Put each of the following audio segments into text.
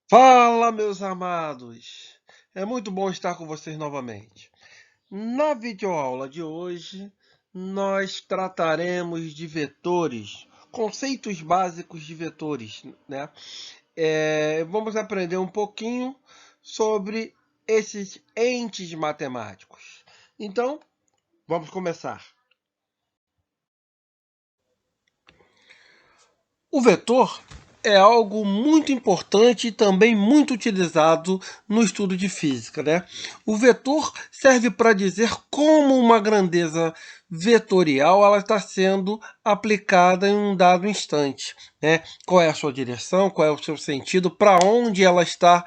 Fala, meus amados! É muito bom estar com vocês novamente. Na videoaula de hoje, nós trataremos de vetores, conceitos básicos de vetores, né? Vamos aprender um pouquinho sobre esses entes matemáticos. Então, vamos começar. O vetor é algo muito importante e também muito utilizado no estudo de física, né? O vetor serve para dizer como uma grandeza vetorial ela está sendo aplicada em um dado instante, né? Qual é a sua direção, qual é o seu sentido, para onde ela está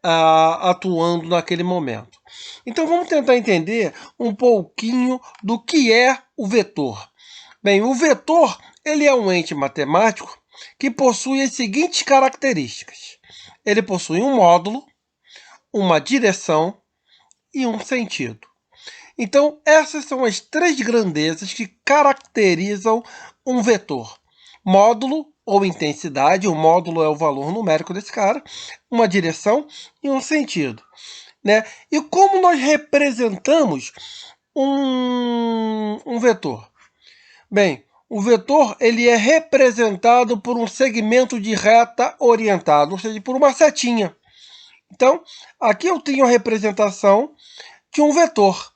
atuando naquele momento. Então vamos tentar entender um pouquinho do que é o vetor. Bem, o vetor ele é um ente matemático que possui as seguintes características. Ele possui um módulo, uma direção e um sentido. Então, essas são as três grandezas que caracterizam um vetor. Módulo ou intensidade, o módulo é o valor numérico desse cara, uma direção e um sentido. Né? E como nós representamos um vetor? Bem, o vetor ele é representado por um segmento de reta orientado, ou seja, por uma setinha. Então, aqui eu tenho a representação de um vetor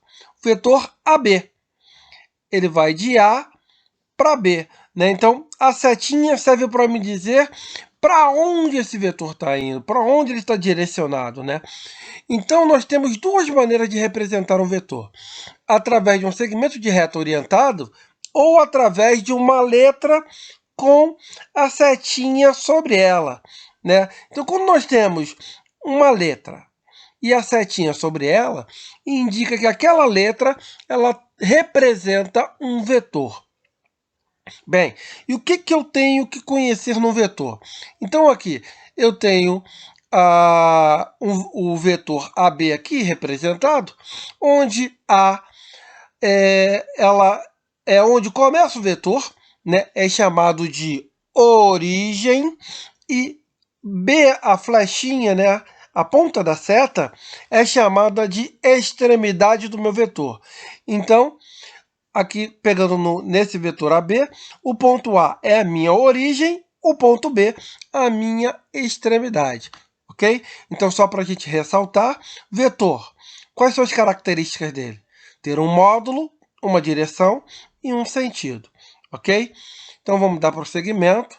AB. Ele vai de A para B. Né? Então, a setinha serve para me dizer para onde esse vetor está indo, para onde ele está direcionado. Né? Então, nós temos duas maneiras de representar um vetor. Através de um segmento de reta orientado ou através de uma letra com a setinha sobre ela, né? Então, quando nós temos uma letra e a setinha sobre ela, indica que aquela letra ela representa um vetor. Bem, e o que eu tenho que conhecer no vetor? Então, aqui eu tenho o vetor AB aqui representado, onde A ela é onde começa o vetor, né? É chamado de origem, e B, a flechinha, né? A ponta da seta é chamada de extremidade do meu vetor. Então, aqui pegando nesse vetor AB, o ponto A é a minha origem, o ponto B a minha extremidade, ok? Então, só para a gente ressaltar, vetor. Quais são as características dele? Ter um módulo, uma direção e um sentido, ok? Então, vamos dar prosseguimento.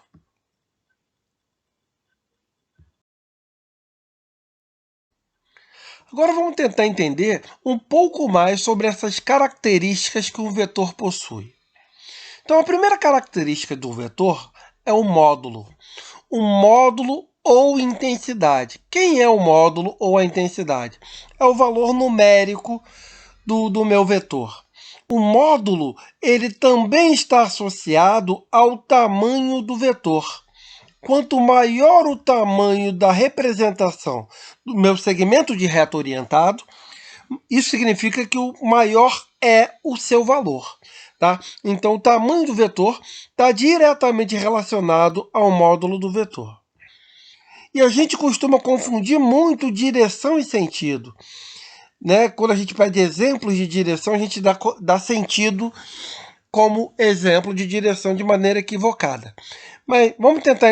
Agora vamos tentar entender um pouco mais sobre essas características que um vetor possui. Então, a primeira característica do vetor é o módulo. O módulo ou intensidade. Quem é o módulo ou a intensidade? É o valor numérico do meu vetor. O módulo ele também está associado ao tamanho do vetor. Quanto maior o tamanho da representação do meu segmento de reta orientado, isso significa que o maior é o seu valor. Tá? Então, o tamanho do vetor está diretamente relacionado ao módulo do vetor. E a gente costuma confundir muito direção e sentido. Né? Quando a gente pede exemplos de direção, a gente dá sentido como exemplo de direção de maneira equivocada. Mas vamos tentar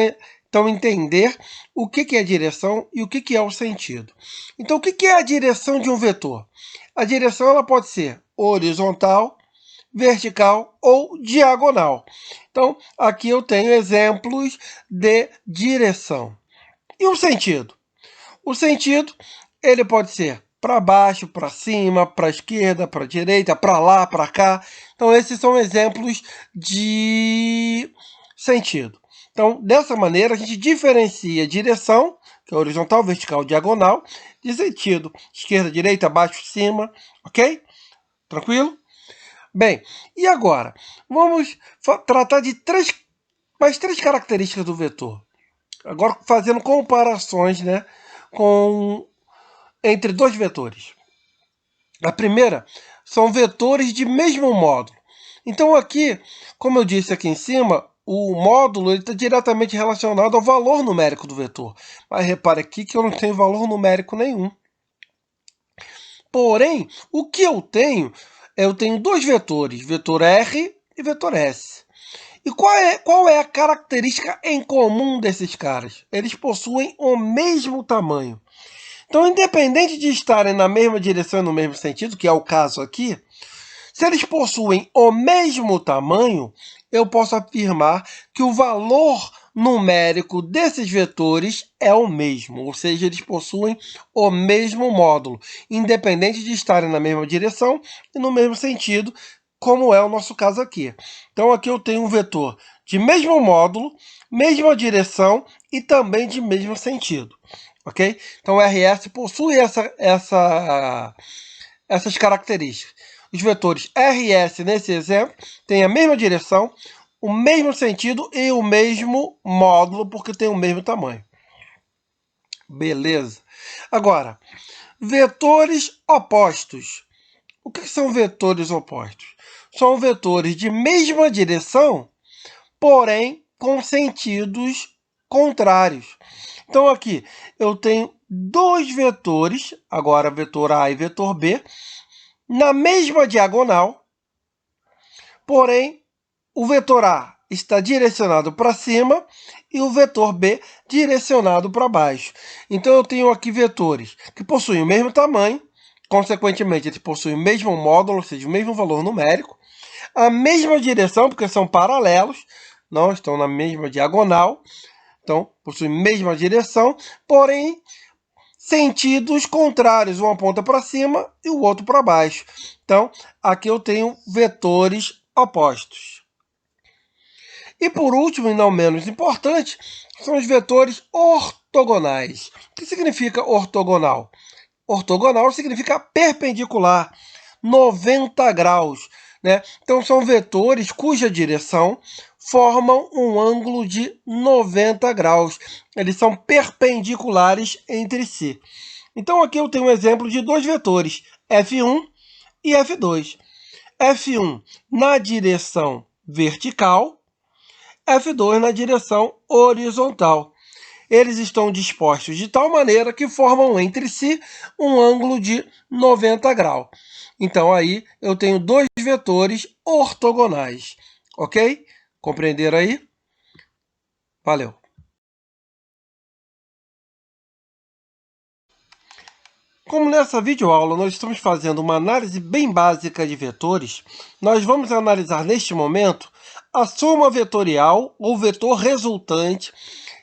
então entender o que é a direção e o que é o sentido. Então, o que é a direção de um vetor? A direção ela pode ser horizontal, vertical ou diagonal. Então, aqui eu tenho exemplos de direção. E o sentido? O sentido ele pode ser para baixo, para cima, para a esquerda, para a direita, para lá, para cá. Então, esses são exemplos de sentido. Então, dessa maneira, a gente diferencia direção, que é horizontal, vertical, diagonal, de sentido, esquerda, direita, baixo, cima, ok? Tranquilo? Bem, e agora? Vamos tratar de mais três características do vetor. Agora, fazendo comparações, né, entre dois vetores. A primeira são vetores de mesmo módulo. Então aqui, como eu disse aqui em cima, o módulo está diretamente relacionado ao valor numérico do vetor. Mas repare aqui que eu não tenho valor numérico nenhum. Porém, o que eu tenho? Eu tenho dois vetores, vetor R e vetor S. E qual é a característica em comum desses caras? Eles possuem o mesmo tamanho. Então, independente de estarem na mesma direção e no mesmo sentido, que é o caso aqui, se eles possuem o mesmo tamanho, eu posso afirmar que o valor numérico desses vetores é o mesmo, ou seja, eles possuem o mesmo módulo, independente de estarem na mesma direção e no mesmo sentido, como é o nosso caso aqui. Então aqui eu tenho um vetor de mesmo módulo, mesma direção e também de mesmo sentido. Ok? Então o RS possui essas características. Os vetores RS, nesse exemplo, têm a mesma direção, o mesmo sentido e o mesmo módulo, porque tem o mesmo tamanho. Beleza. Agora, vetores opostos. O que são vetores opostos? São vetores de mesma direção, porém com sentidos contrários. Então aqui eu tenho dois vetores, agora vetor A e vetor B, na mesma diagonal, porém o vetor A está direcionado para cima e o vetor B direcionado para baixo. Então eu tenho aqui vetores que possuem o mesmo tamanho, consequentemente eles possuem o mesmo módulo, ou seja, o mesmo valor numérico, a mesma direção, porque são paralelos, não estão na mesma diagonal, então possuem a mesma direção, porém sentidos contrários, um aponta para cima e o outro para baixo. Então, aqui eu tenho vetores opostos. E por último, e não menos importante, são os vetores ortogonais. O que significa ortogonal? Ortogonal significa perpendicular, 90 graus. Né? Então, são vetores cuja direção formam um ângulo de 90 graus. Eles são perpendiculares entre si. Então, aqui eu tenho um exemplo de dois vetores, F1 e F2. F1 na direção vertical, F2 na direção horizontal. Eles estão dispostos de tal maneira que formam entre si um ângulo de 90 graus. Então, aí eu tenho dois vetores ortogonais. Ok? Compreenderam aí? Valeu! Como nessa videoaula nós estamos fazendo uma análise bem básica de vetores, nós vamos analisar neste momento a soma vetorial ou vetor resultante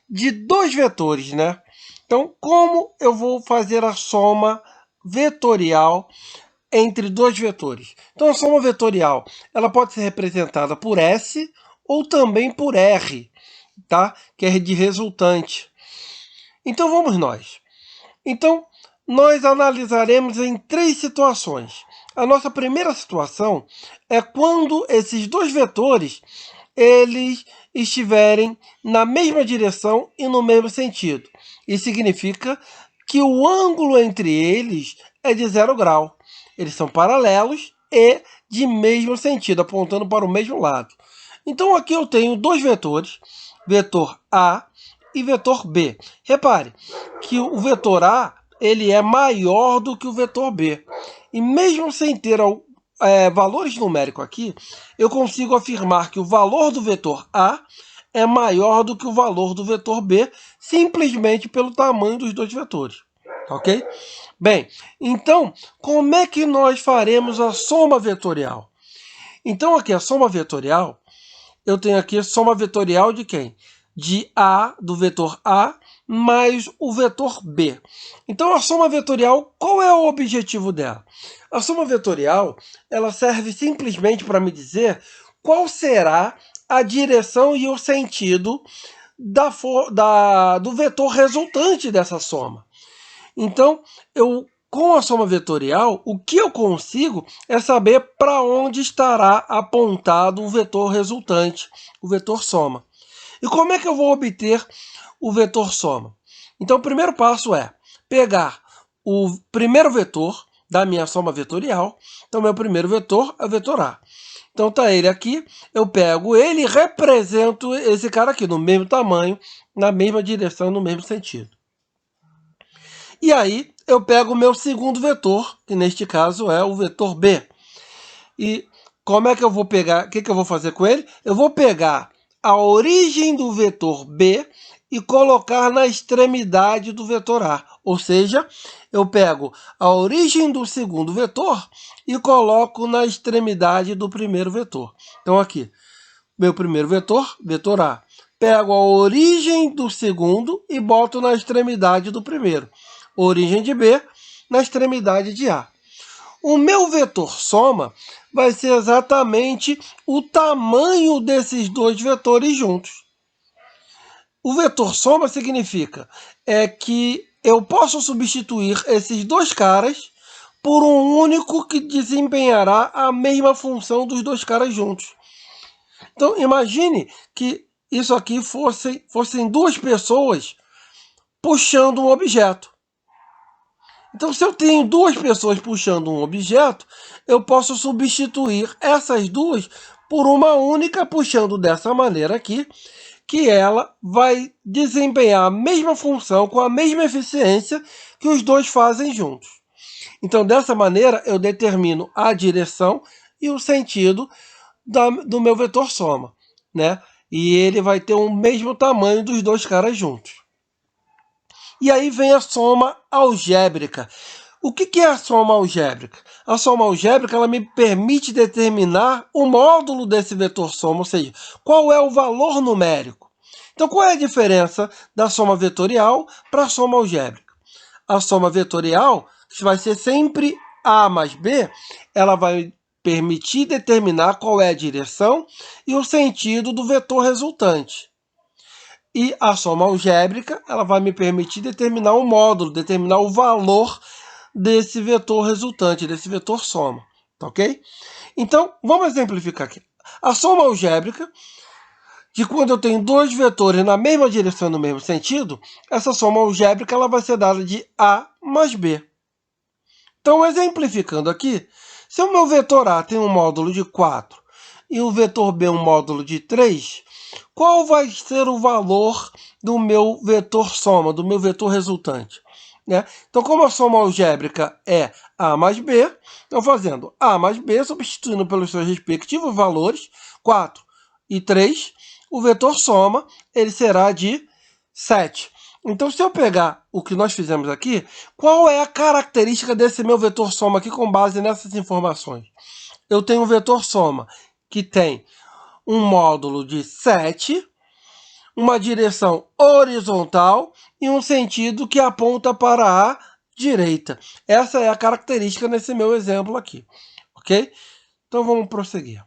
de dois vetores, né? Então, como eu vou fazer a soma vetorial entre dois vetores? Então, a soma vetorial ela pode ser representada por S ou também por R, tá? Que é de resultante. Então, vamos nós. Então, nós analisaremos em três situações. A nossa primeira situação é quando esses dois vetores eles estiverem na mesma direção e no mesmo sentido. Isso significa que o ângulo entre eles é de 0 grau. Eles são paralelos e de mesmo sentido, apontando para o mesmo lado. Então aqui eu tenho dois vetores, vetor A e vetor B. Repare que o vetor A ele é maior do que o vetor B. E mesmo sem ter valores numéricos aqui, eu consigo afirmar que o valor do vetor A é maior do que o valor do vetor B, simplesmente pelo tamanho dos dois vetores. Ok? Bem, então, como é que nós faremos a soma vetorial? Então, aqui a soma vetorial, eu tenho aqui a soma vetorial de quem? De A, do vetor A, mais o vetor B. Então, a soma vetorial, qual é o objetivo dela? A soma vetorial, ela serve simplesmente para me dizer qual será a direção e o sentido do vetor resultante dessa soma. Então, com a soma vetorial, o que eu consigo é saber para onde estará apontado o vetor resultante, o vetor soma. E como é que eu vou obter o vetor soma? Então, o primeiro passo é pegar o primeiro vetor da minha soma vetorial. Então, meu primeiro vetor é o vetor A. Então tá ele aqui, eu pego ele e represento esse cara aqui, no mesmo tamanho, na mesma direção, no mesmo sentido. E aí eu pego o meu segundo vetor, que neste caso é o vetor B. E como é que eu vou pegar, o que eu vou fazer com ele? Eu vou pegar a origem do vetor B e colocar na extremidade do vetor A. Ou seja, eu pego a origem do segundo vetor e coloco na extremidade do primeiro vetor. Então aqui, meu primeiro vetor, vetor A. Pego a origem do segundo e boto na extremidade do primeiro. Origem de B na extremidade de A. O meu vetor soma vai ser exatamente o tamanho desses dois vetores juntos. O vetor soma significa que eu posso substituir esses dois caras por um único que desempenhará a mesma função dos dois caras juntos. Então, imagine que isso aqui fossem duas pessoas puxando um objeto. Então, se eu tenho duas pessoas puxando um objeto, eu posso substituir essas duas por uma única puxando dessa maneira aqui, que ela vai desempenhar a mesma função com a mesma eficiência que os dois fazem juntos. Então, dessa maneira, eu determino a direção e o sentido do meu vetor soma, né? E ele vai ter o mesmo tamanho dos dois caras juntos. E aí vem a soma algébrica. O que é a soma algébrica? A soma algébrica ela me permite determinar o módulo desse vetor soma, ou seja, qual é o valor numérico. Então, qual é a diferença da soma vetorial para a soma algébrica? A soma vetorial, que vai ser sempre A mais B, ela vai permitir determinar qual é a direção e o sentido do vetor resultante. E a soma algébrica ela vai me permitir determinar o módulo, determinar o valor desse vetor resultante, desse vetor soma. Tá ok? Então, vamos exemplificar aqui. A soma algébrica, de quando eu tenho dois vetores na mesma direção, no mesmo sentido, essa soma algébrica ela vai ser dada de A mais B. Então, exemplificando aqui, se o meu vetor A tem um módulo de 4 e o vetor B um módulo de 3, qual vai ser o valor do meu vetor soma, do meu vetor resultante? Né? Então, como a soma algébrica é A mais B, eu fazendo A mais B, substituindo pelos seus respectivos valores, 4 e 3, o vetor soma ele será de 7. Então, se eu pegar o que nós fizemos aqui, qual é a característica desse meu vetor soma aqui com base nessas informações? Eu tenho um vetor soma que tem um módulo de 7, uma direção horizontal e um sentido que aponta para a direita. Essa é a característica nesse meu exemplo aqui, ok? Então vamos prosseguir.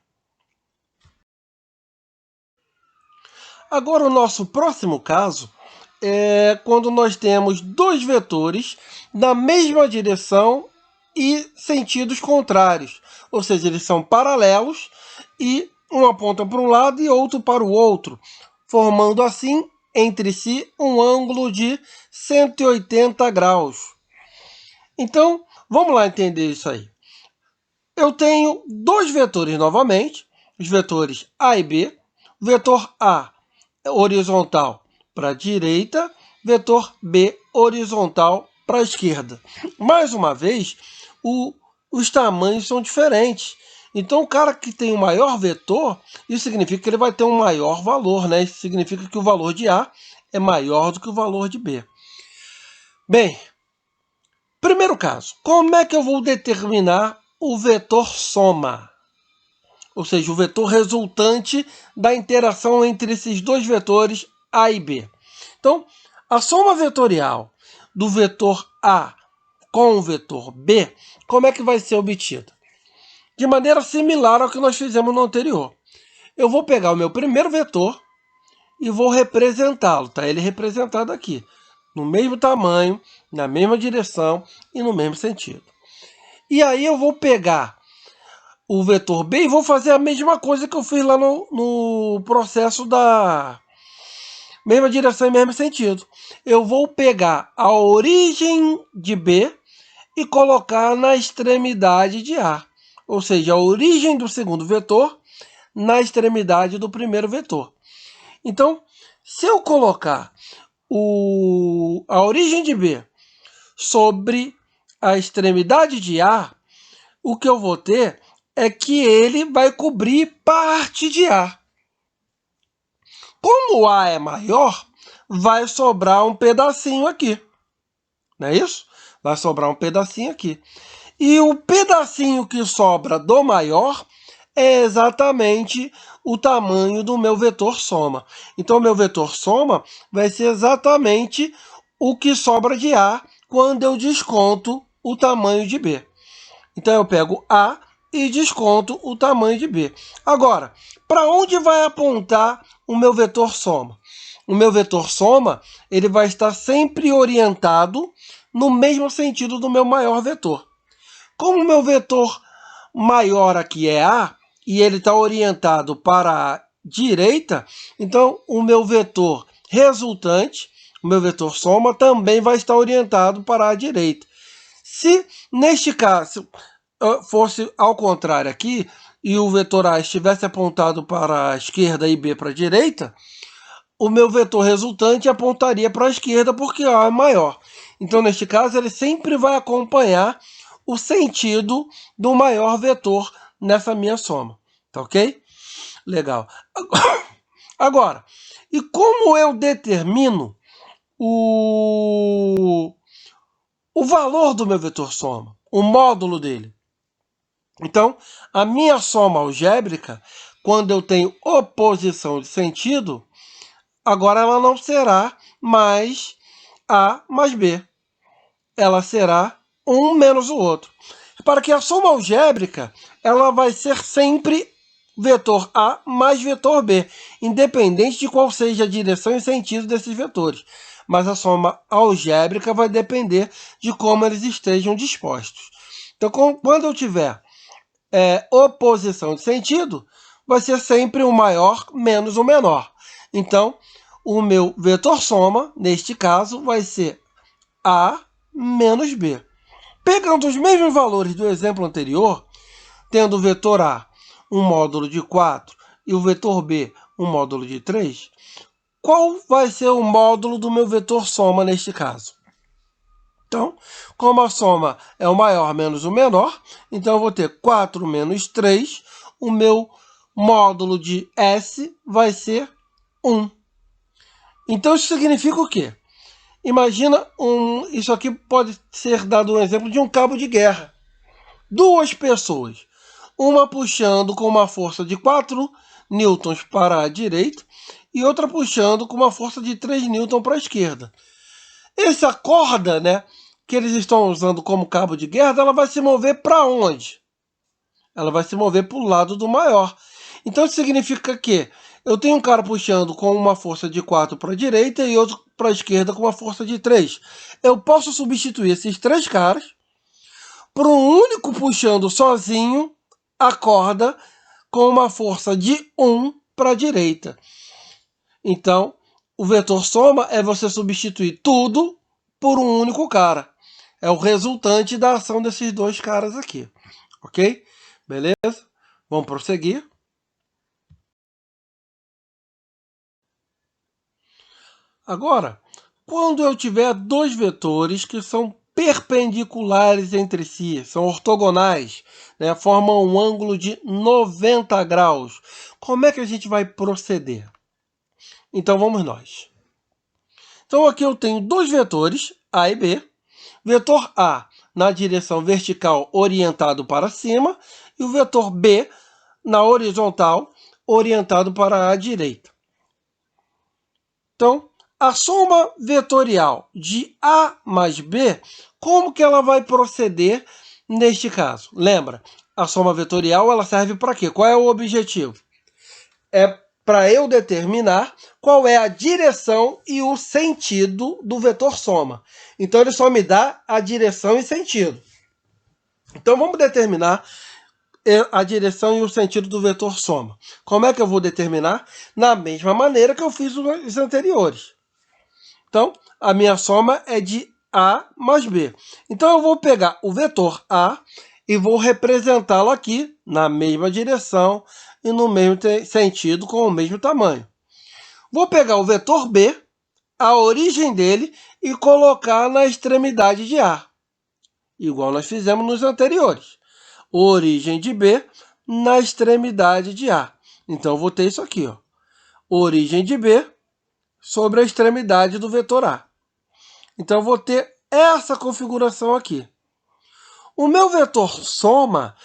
Agora o nosso próximo caso é quando nós temos dois vetores na mesma direção e sentidos contrários, ou seja, eles são paralelos e um aponta para um lado e outro para o outro, formando assim entre si um ângulo de 180 graus. Então, vamos lá entender isso aí. Eu tenho dois vetores novamente, os vetores A e B. O vetor A horizontal para a direita, vetor B horizontal para a esquerda. Mais uma vez, os tamanhos são diferentes. Então, o cara que tem o maior vetor, isso significa que ele vai ter um maior valor, né? Isso significa que o valor de A é maior do que o valor de B. Bem, primeiro caso, como é que eu vou determinar o vetor soma? Ou seja, o vetor resultante da interação entre esses dois vetores A e B. Então, a soma vetorial do vetor A com o vetor B, como é que vai ser obtida? De maneira similar ao que nós fizemos no anterior. Eu vou pegar o meu primeiro vetor e vou representá-lo. Tá? Ele representado aqui, no mesmo tamanho, na mesma direção e no mesmo sentido. E aí eu vou pegar o vetor B e vou fazer a mesma coisa que eu fiz lá no processo da mesma direção e mesmo sentido. Eu vou pegar a origem de B e colocar na extremidade de A. Ou seja, a origem do segundo vetor na extremidade do primeiro vetor. Então, se eu colocar a origem de B sobre a extremidade de A, o que eu vou ter é que ele vai cobrir parte de A. Como A é maior, vai sobrar um pedacinho aqui. Não é isso? Vai sobrar um pedacinho aqui. E o pedacinho que sobra do maior é exatamente o tamanho do meu vetor soma. Então, o meu vetor soma vai ser exatamente o que sobra de A quando eu desconto o tamanho de B. Então, eu pego A e desconto o tamanho de B. Agora, para onde vai apontar o meu vetor soma? O meu vetor soma ele vai estar sempre orientado no mesmo sentido do meu maior vetor. Como o meu vetor maior aqui é A, e ele está orientado para a direita, então o meu vetor resultante, o meu vetor soma, também vai estar orientado para a direita. Se, neste caso, fosse ao contrário aqui, e o vetor A estivesse apontado para a esquerda e B para a direita, o meu vetor resultante apontaria para a esquerda porque A é maior. Então, neste caso, ele sempre vai acompanhar o sentido do maior vetor nessa minha soma. Tá ok? Legal. Agora, e como eu determino o valor do meu vetor soma? O módulo dele? Então, a minha soma algébrica, quando eu tenho oposição de sentido, agora ela não será mais A mais B. Ela será um menos o outro. Para que a soma algébrica ela vai ser sempre vetor A mais vetor B, independente de qual seja a direção e sentido desses vetores. Mas a soma algébrica vai depender de como eles estejam dispostos. Então, quando eu tiver oposição de sentido, vai ser sempre o maior menos o menor. Então, o meu vetor soma, neste caso, vai ser A menos B. Pegando os mesmos valores do exemplo anterior, tendo o vetor A um módulo de 4 e o vetor B um módulo de 3, qual vai ser o módulo do meu vetor soma neste caso? Então, como a soma é o maior menos o menor, então eu vou ter 4 menos 3, o meu módulo de S vai ser 1. Então, isso significa o quê? Imagina, isso aqui pode ser dado um exemplo de um cabo de guerra. Duas pessoas, uma puxando com uma força de 4 newtons para a direita e outra puxando com uma força de 3 newtons para a esquerda. Essa corda, né, que eles estão usando como cabo de guerra, ela vai se mover para onde? Ela vai se mover para o lado do maior. Então isso significa que eu tenho um cara puxando com uma força de 4 para a direita e outro para a esquerda com uma força de 3. Eu posso substituir esses três caras por um único puxando sozinho a corda com uma força de 1 para a direita. Então, o vetor soma é você substituir tudo por um único cara. É o resultante da ação desses dois caras aqui. Ok? Beleza? Vamos prosseguir. Agora, quando eu tiver dois vetores que são perpendiculares entre si, são ortogonais, né, formam um ângulo de 90 graus, como é que a gente vai proceder? Então vamos nós. Então aqui eu tenho dois vetores, A e B. Vetor A na direção vertical orientado para cima e o vetor B na horizontal orientado para a direita. Então, a soma vetorial de A mais B, como que ela vai proceder neste caso? Lembra, a soma vetorial ela serve para quê? Qual é o objetivo? É para eu determinar qual é a direção e o sentido do vetor soma. Então, ele só me dá a direção e sentido. Então, vamos determinar a direção e o sentido do vetor soma. Como é que eu vou determinar? Na mesma maneira que eu fiz os anteriores. Então, a minha soma é de A mais B. Então, eu vou pegar o vetor A e vou representá-lo aqui na mesma direção e no mesmo sentido com o mesmo tamanho. Vou pegar o vetor B, a origem dele, e colocar na extremidade de A, igual nós fizemos nos anteriores. Origem de B na extremidade de A. Então, eu vou ter isso aqui, ó. Origem de B sobre a extremidade do vetor A. Então, eu vou ter essa configuração aqui. O meu vetor soma,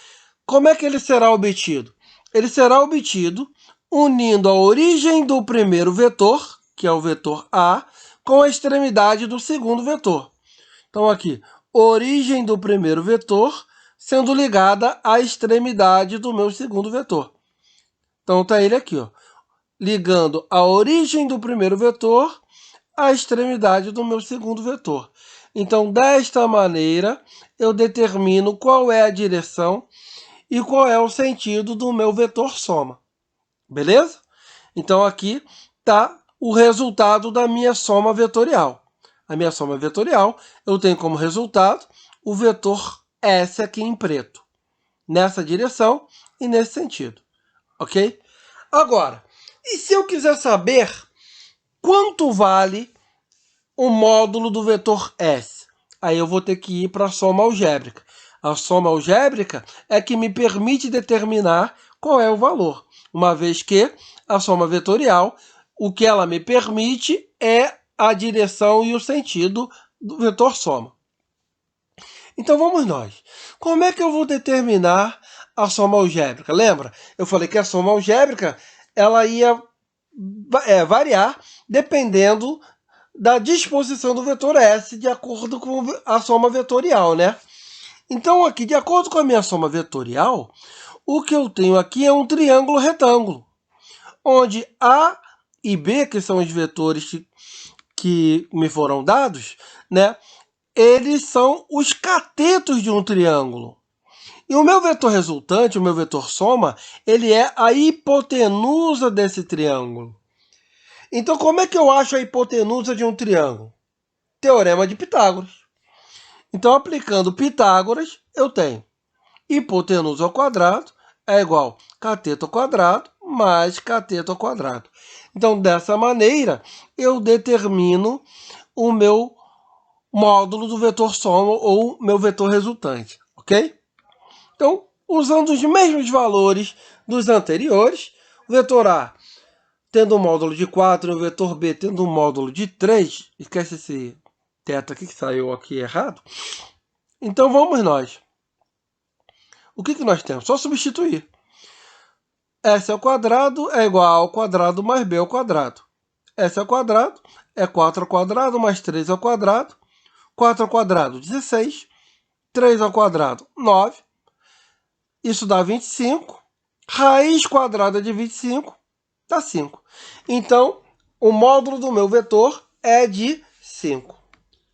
como é que ele será obtido? Ele será obtido unindo a origem do primeiro vetor, que é o vetor A, com a extremidade do segundo vetor. Então, aqui, origem do primeiro vetor sendo ligada à extremidade do meu segundo vetor. Então, está ele aqui, ó, ligando a origem do primeiro vetor à extremidade do meu segundo vetor. Então, desta maneira, eu determino qual é a direção e qual é o sentido do meu vetor soma. Beleza? Então, aqui está o resultado da minha soma vetorial. A minha soma vetorial, eu tenho como resultado o vetor S aqui em preto, nessa direção e nesse sentido. Ok? Agora, e se eu quiser saber quanto vale o módulo do vetor S? Aí eu vou ter que ir para a soma algébrica. A soma algébrica é que me permite determinar qual é o valor, uma vez que a soma vetorial, o que ela me permite é a direção e o sentido do vetor soma. Então vamos nós. Como é que eu vou determinar a soma algébrica? Lembra? Eu falei que a soma algébrica ela ia variar dependendo da disposição do vetor S de acordo com a soma vetorial, né? Então aqui, de acordo com a minha soma vetorial, o que eu tenho aqui é um triângulo retângulo, onde A e B, que são os vetores que me foram dados, né? Eles são os catetos de um triângulo. E o meu vetor resultante, o meu vetor soma, ele é a hipotenusa desse triângulo. Então, como é que eu acho a hipotenusa de um triângulo? Teorema de Pitágoras. Então, aplicando Pitágoras, eu tenho hipotenusa ao quadrado é igual a cateto ao quadrado mais cateto ao quadrado. Então, dessa maneira, eu determino o meu módulo do vetor soma ou meu vetor resultante, ok? Então, usando os mesmos valores dos anteriores, o vetor A tendo um módulo de 4 e o vetor B tendo um módulo de 3, esquece esse teto aqui que saiu aqui errado. Então, vamos nós. O que nós temos? Só substituir. S ao quadrado é igual ao quadrado mais B ao quadrado. S ao quadrado é 4 ao quadrado mais 3 ao quadrado. 4 ao quadrado, 16. 3 ao quadrado, 9. Isso dá 25. Raiz quadrada de 25 dá 5. Então, o módulo do meu vetor é de 5.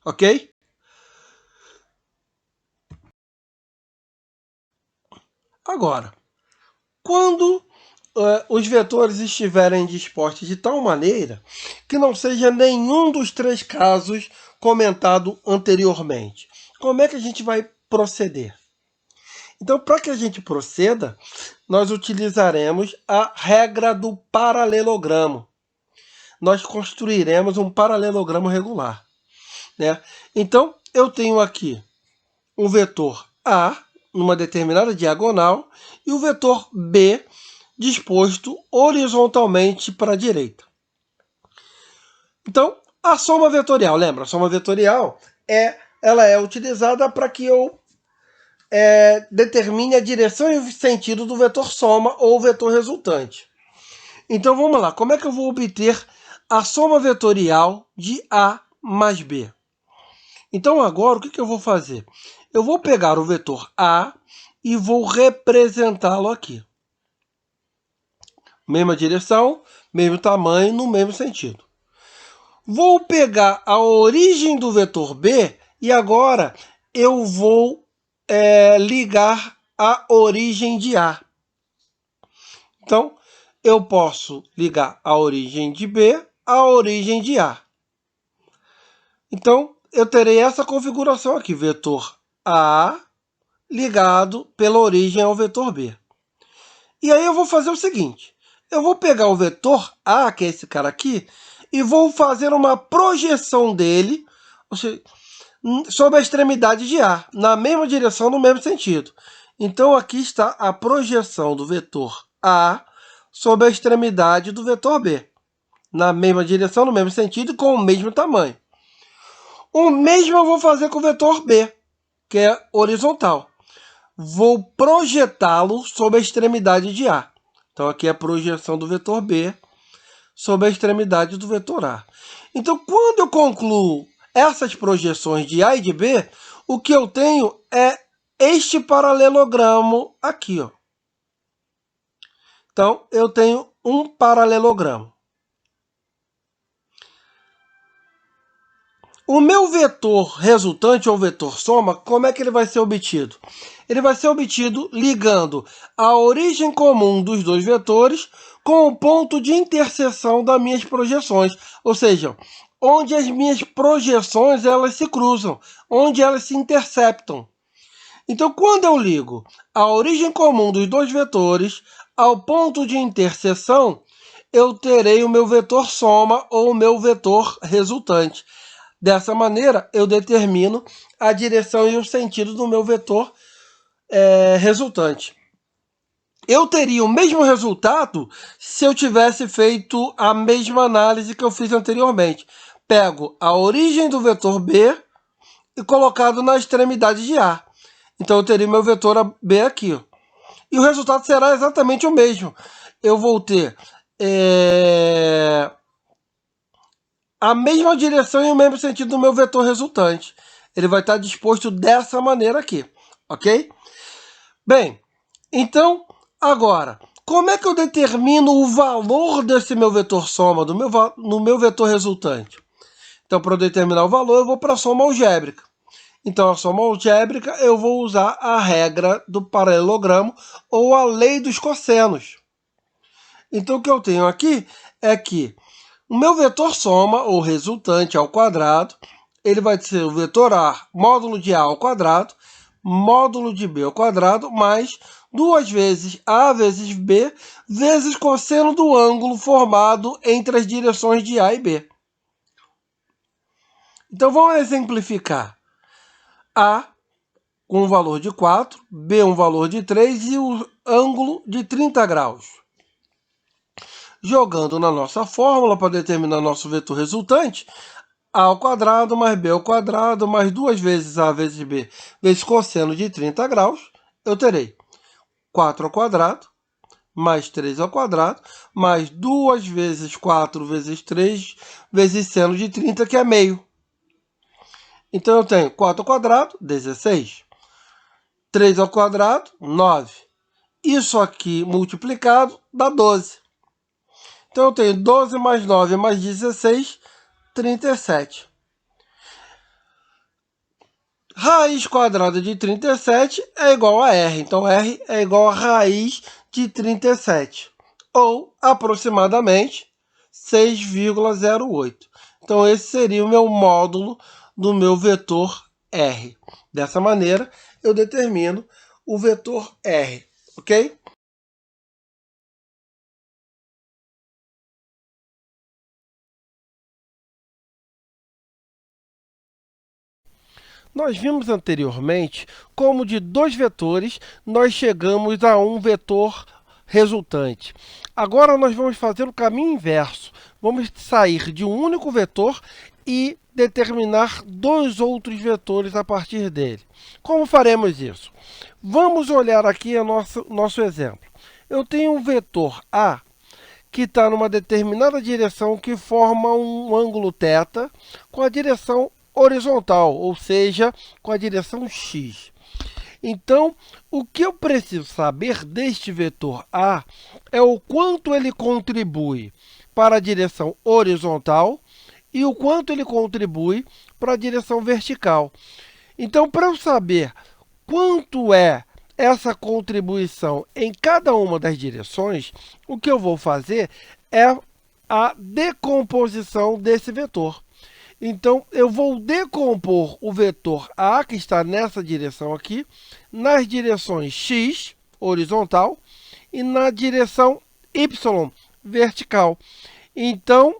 Ok? Agora, quando os vetores estiverem dispostos de tal maneira que não seja nenhum dos três casos comentado anteriormente, como é que a gente vai proceder? Então, para que a gente proceda, nós utilizaremos a regra do paralelogramo. Nós construiremos um paralelogramo regular, né? Então, eu tenho aqui um vetor A numa determinada diagonal e o vetor B disposto horizontalmente para a direita. Então, a soma vetorial, lembra? A soma vetorial ela é utilizada para que eu determine a direção e o sentido do vetor soma ou vetor resultante. Então, vamos lá. Como é que eu vou obter a soma vetorial de A mais B? Então, agora, o que eu vou fazer? Eu vou pegar o vetor A e vou representá-lo aqui. Mesma direção, mesmo tamanho, no mesmo sentido. Vou pegar a origem do vetor B e agora eu vou ligar a origem de A. Então, eu posso ligar a origem de B à origem de A. Então, eu terei essa configuração aqui, vetor A ligado pela origem ao vetor B. E aí eu vou fazer o seguinte, eu vou pegar o vetor A, que é esse cara aqui, e vou fazer uma projeção dele, ou seja, sobre a extremidade de A, na mesma direção, no mesmo sentido. Então aqui está a projeção do vetor A sobre a extremidade do vetor B, na mesma direção, no mesmo sentido, com o mesmo tamanho. O mesmo eu vou fazer com o vetor B, que é horizontal. Vou projetá-lo sobre a extremidade de A. Então aqui é a projeção do vetor B sobre a extremidade do vetor A. Então, quando eu concluo essas projeções de A e de B, o que eu tenho é este paralelogramo aqui, ó. Então, eu tenho um paralelogramo. O meu vetor resultante, ou vetor soma, como é que ele vai ser obtido? Ele vai ser obtido ligando a origem comum dos dois vetores com o ponto de interseção das minhas projeções. Ou seja, onde as minhas projeções elas se cruzam, onde elas se interceptam. Então, quando eu ligo a origem comum dos dois vetores ao ponto de interseção, eu terei o meu vetor soma ou o meu vetor resultante. Dessa maneira, eu determino a direção e o sentido do meu vetor resultante. Eu teria o mesmo resultado se eu tivesse feito a mesma análise que eu fiz anteriormente. Pego a origem do vetor B e colocado na extremidade de A. Então, eu teria meu vetor B aqui, ó. E o resultado será exatamente o mesmo. Eu vou ter a mesma direção e o mesmo sentido do meu vetor resultante. Ele vai estar disposto dessa maneira aqui, ok? Bem, então, agora, como é que eu determino o valor desse meu vetor soma, no meu vetor resultante? Então, para eu determinar o valor, eu vou para a soma algébrica. Então, a soma algébrica, eu vou usar a regra do paralelogramo ou a lei dos cossenos. Então, o que eu tenho aqui é que o meu vetor soma, ou resultante ao quadrado, ele vai ser o vetor A, módulo de A ao quadrado, módulo de B ao quadrado, mais 2 vezes A vezes B, vezes cosseno do ângulo formado entre as direções de A e B. Então, vamos exemplificar. A com um valor de 4, B um valor de 3 e o ângulo de 30 graus. Jogando na nossa fórmula para determinar nosso vetor resultante, A ao quadrado mais B ao quadrado mais 2 vezes A vezes B vezes cosseno de 30 graus, eu terei 4 ao quadrado mais 3 ao quadrado mais 2 vezes 4 vezes 3 vezes seno de 30, que é meio. Então, eu tenho 4 ao quadrado, 16. 3 ao quadrado, 9. Isso aqui multiplicado dá 12. Então, eu tenho 12 mais 9 mais 16, 37. Raiz quadrada de 37 é igual a R. Então, R é igual a raiz de 37. Ou, aproximadamente, 6,08. Então, esse seria o meu módulo do meu vetor R. Dessa maneira, eu determino o vetor R, ok? Nós vimos anteriormente como de dois vetores nós chegamos a um vetor resultante. Agora nós vamos fazer o caminho inverso. Vamos sair de um único vetor e determinar dois outros vetores a partir dele. Como faremos isso? Vamos olhar aqui o nosso exemplo. Eu tenho um vetor A que está numa determinada direção que forma um ângulo θ com a direção horizontal, ou seja, com a direção x. Então, o que eu preciso saber deste vetor A é o quanto ele contribui para a direção horizontal e o quanto ele contribui para a direção vertical. Então, para eu saber quanto é essa contribuição em cada uma das direções, o que eu vou fazer é a decomposição desse vetor. Então, eu vou decompor o vetor A, que está nessa direção aqui, nas direções x, horizontal, e na direção y, vertical. Então,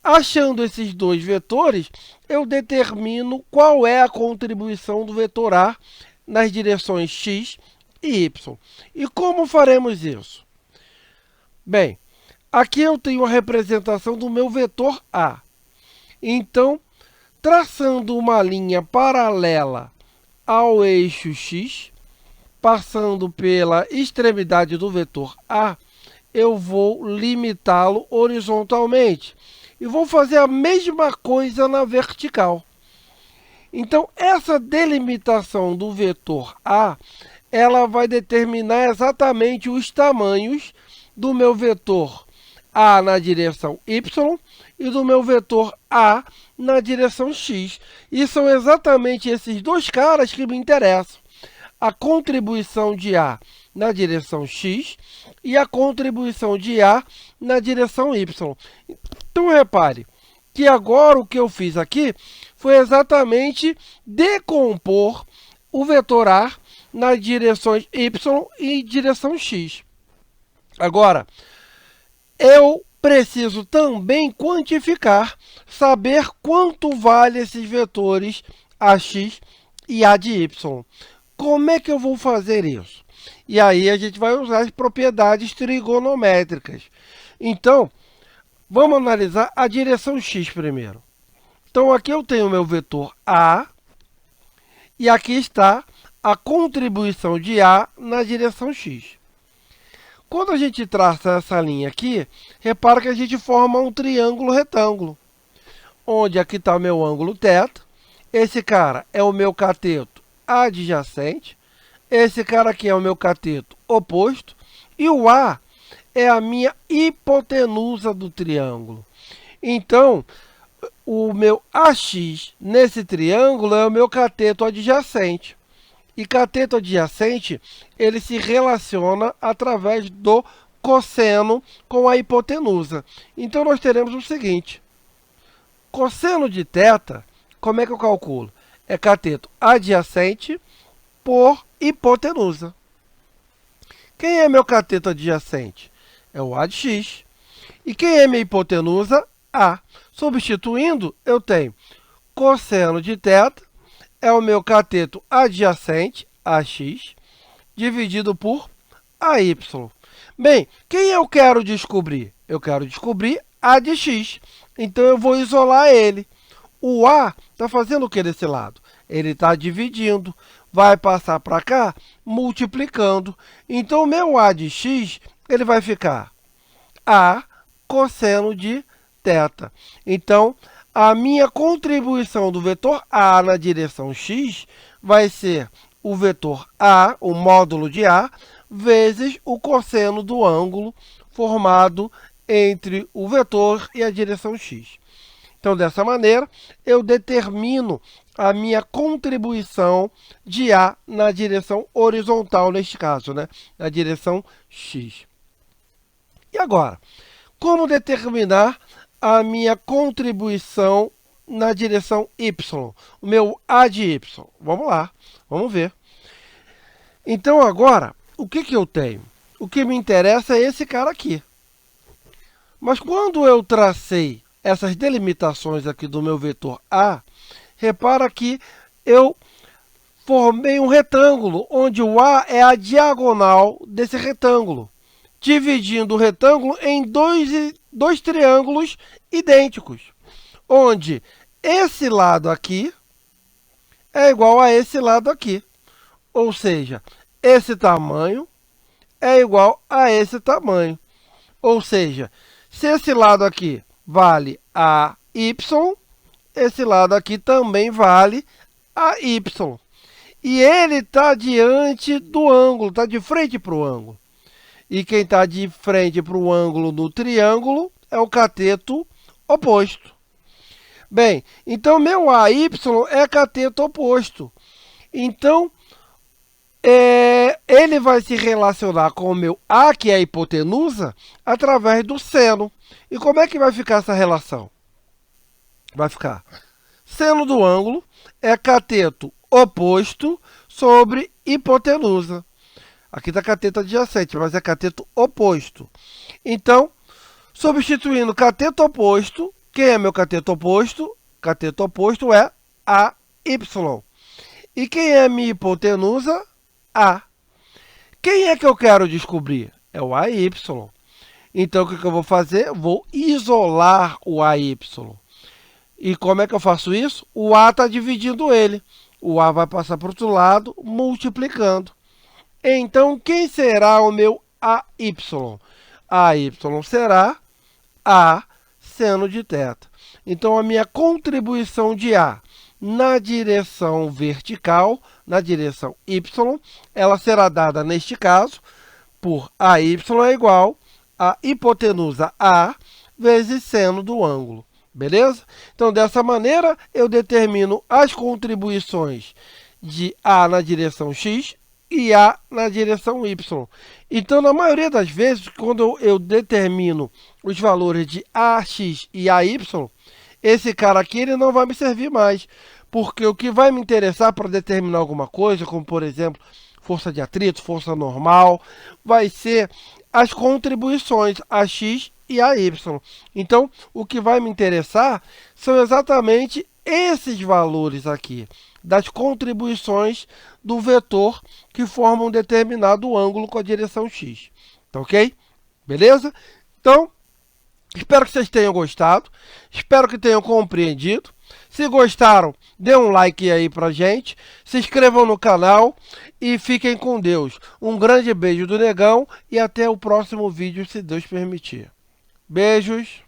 achando esses dois vetores, eu determino qual é a contribuição do vetor A nas direções x e y. E como faremos isso? Bem, aqui eu tenho a representação do meu vetor A. Então, traçando uma linha paralela ao eixo x, passando pela extremidade do vetor A, eu vou limitá-lo horizontalmente. E vou fazer a mesma coisa na vertical. Então, essa delimitação do vetor A, ela vai determinar exatamente os tamanhos do meu vetor A na direção y e do meu vetor A na direção x. E são exatamente esses dois caras que me interessam. A contribuição de A na direção x e a contribuição de A na direção y. Então, repare que agora o que eu fiz aqui foi exatamente decompor o vetor A nas direções y e direção x. Agora, eu preciso também quantificar, saber quanto vale esses vetores AX e A de y. Como é que eu vou fazer isso? E aí a gente vai usar as propriedades trigonométricas. Então, vamos analisar a direção x primeiro. Então, aqui eu tenho o meu vetor A, e aqui está a contribuição de A na direção x. Quando a gente traça essa linha aqui, repara que a gente forma um triângulo retângulo, onde aqui está o meu ângulo θ, esse cara é o meu cateto adjacente, esse cara aqui é o meu cateto oposto, e o A é a minha hipotenusa do triângulo. Então, o meu AX nesse triângulo é o meu cateto adjacente. E cateto adjacente, ele se relaciona através do cosseno com a hipotenusa. Então, nós teremos o seguinte. Cosseno de θ, como é que eu calculo? É cateto adjacente por hipotenusa. Quem é meu cateto adjacente? É o A de x. E quem é minha hipotenusa? A. Substituindo, eu tenho cosseno de θ, é o meu cateto adjacente, AX, dividido por AY. Bem, quem eu quero descobrir? Eu quero descobrir A de x. Então, eu vou isolar ele. O A está fazendo o que desse lado? Ele está dividindo. Vai passar para cá, multiplicando. Então, o meu A de x, ele vai ficar A cosseno de θ. Então, a minha contribuição do vetor A na direção x vai ser o vetor A, o módulo de A, vezes o cosseno do ângulo formado entre o vetor e a direção x. Então, dessa maneira, eu determino a minha contribuição de A na direção horizontal, neste caso, né? Na direção x. E agora, como determinar a minha contribuição na direção y, o meu A de y? Vamos lá, vamos ver. Então, agora, o que eu tenho? O que me interessa é esse cara aqui. Mas quando eu tracei essas delimitações aqui do meu vetor A, repara que eu formei um retângulo, onde o A é a diagonal desse retângulo, dividindo o retângulo em dois triângulos idênticos, onde esse lado aqui é igual a esse lado aqui. Ou seja, esse tamanho é igual a esse tamanho. Ou seja, se esse lado aqui vale a y, esse lado aqui também vale a y. E ele está diante do ângulo, está de frente para o ângulo. E quem está de frente para o ângulo do triângulo é o cateto oposto. Bem, então meu AY é cateto oposto. Então, ele vai se relacionar com o meu A, que é a hipotenusa, através do seno. E como é que vai ficar essa relação? Vai ficar seno do ângulo é cateto oposto sobre hipotenusa. Aqui está cateto adjacente, mas é cateto oposto. Então, substituindo cateto oposto, quem é meu cateto oposto? Cateto oposto é AY. E quem é a minha hipotenusa? A. Quem é que eu quero descobrir? É o AY. Então, o que eu vou fazer? Vou isolar o AY. E como é que eu faço isso? O A está dividindo ele. O A vai passar para o outro lado, multiplicando. Então, quem será o meu AY? AY será A seno de θ. Então, a minha contribuição de A na direção vertical, na direção Y, ela será dada, neste caso, por AY é igual a hipotenusa A vezes seno do ângulo. Beleza? Então, dessa maneira, eu determino as contribuições de A na direção X e A na direção Y. Então, na maioria das vezes, quando eu determino os valores de AX e AY, esse cara aqui ele não vai me servir mais, porque o que vai me interessar para determinar alguma coisa, como por exemplo, força de atrito, força normal, vai ser as contribuições AX e AY. Então, o que vai me interessar são exatamente esses valores aqui, das contribuições do vetor que forma um determinado ângulo com a direção x. Tá ok? Beleza? Então, espero que vocês tenham gostado, espero que tenham compreendido. Se gostaram, dê um like aí pra gente, se inscrevam no canal e fiquem com Deus. Um grande beijo do Negão e até o próximo vídeo, se Deus permitir. Beijos!